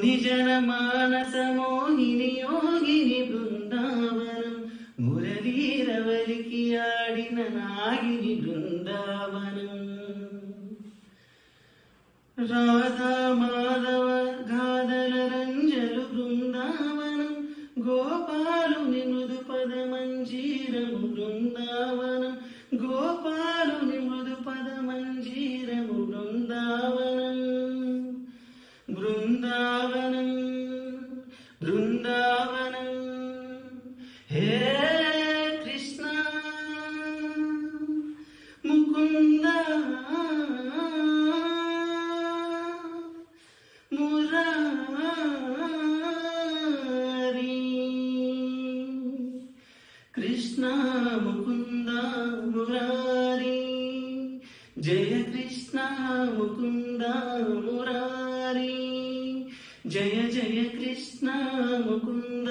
ముని జన మానస మోహిని యోగిని బృందావనం మురళీరవలికి ఆడిన నాగిని బృందావనం రాధా మాధవ గాదల రంజలు బృందావనం గోపాలుని మృదు పద మంజీరము బృందావనం గోపాలుని మృదు పద మంజీరము బృందావనం బృందావనం బృందావనం హే కృష్ణ ముకుంద మురారి కృష్ణ ముకుంద మురారి జయ కృష్ణ ముకుంద మురారి జయ జయ కృష్ణ ముకుంద